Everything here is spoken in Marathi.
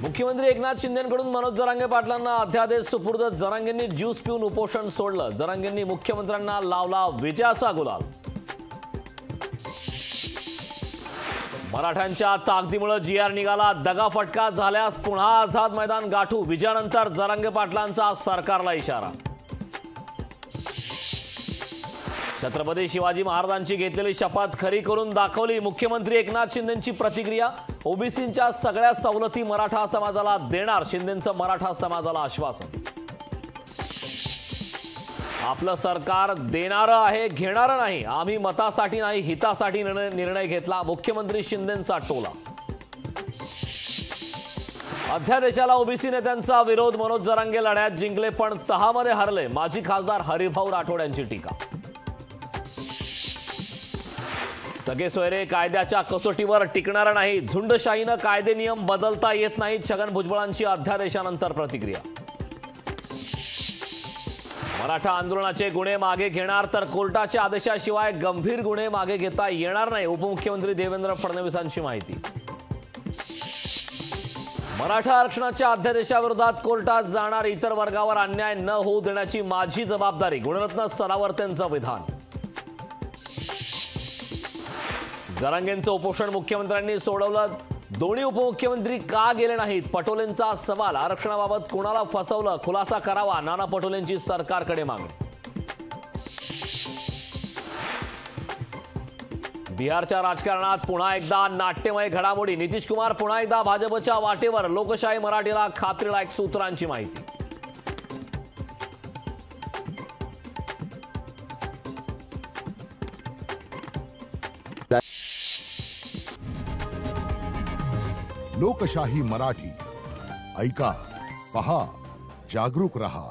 मुख्यमंत्री एकनाथ शिंदेंकडून मनोज जरांगे पाटलांना अध्यादेश सुपूर्द. जरांगेंनी ज्यूस पिऊन उपोषण सोडलं. जरांगेंनी मुख्यमंत्र्यांना लावला विजयाचा गुलाल. मराठ्यांच्या ताकदीमुळे जीआर निघाला. दगाफटका झाल्यास पुन्हा आझाद मैदान गाठू. विजयानंतर जरांगे पाटलांचा सरकारला इशारा. छत्रपती शिवाजी महाराजांची घेतलेली शपथ खरी करून दाखवली. मुख्यमंत्री एकनाथ शिंदेंची प्रतिक्रिया. ओबीसींच्या सगळ्या सवलती मराठा समाजाला देणार. शिंदेंचं मराठा समाजाला आश्वासन. आपलं सरकार देणारं आहे, घेणारं नाही. आम्ही मतासाठी नाही हितासाठी निर्णय घेतला. मुख्यमंत्री शिंदेंचा टोला. अध्यादेशाला ओबीसी नेत्यांचा विरोध. मनोज जरांगे लढ्यात जिंकले पण तहामध्ये हरले. माजी खासदार हरिभाऊ राठोड यांची टीका. सगळे सोयरे कायद्याच्या कसोटीवर टिकणार नाही. झुंडशाहीनं कायदे नियम बदलता येत नाहीत. छगन भुजबळांची अध्यादेशानंतर प्रतिक्रिया. मराठा आंदोलनाचे गुन्हे मागे घेणार तर कोर्टाच्या आदेशाशिवाय गंभीर गुन्हे मागे घेता येणार नाही. उपमुख्यमंत्री देवेंद्र फडणवीसांची माहिती. मराठा आरक्षणाच्या अध्यादेशाविरोधात कोर्टात जाणार. इतर वर्गावर अन्याय न होऊ देण्याची माझी जबाबदारी. गुणरत्न सरावर्तेंचं विधान. जरांगेंचं उपोषण मुख्यमंत्र्यांनी सोडवलं. दोन्ही उपमुख्यमंत्री का गेले नाहीत? पटोलेंचा सवाल. आरक्षणाबाबत कोणाला फसवलं? खुलासा करावा. नाना पटोलेंची सरकारकडे मागणी. बिहारच्या राजकारणात पुन्हा एकदा नाट्यमय घडामोडी. नितीश कुमार पुन्हा एकदा भाजपच्या वाटेवर. लोकशाही मराठीला खात्रीलायक सूत्रांची माहिती. लोकशाही मराठी ऐका, पहा, जागरूक रहा.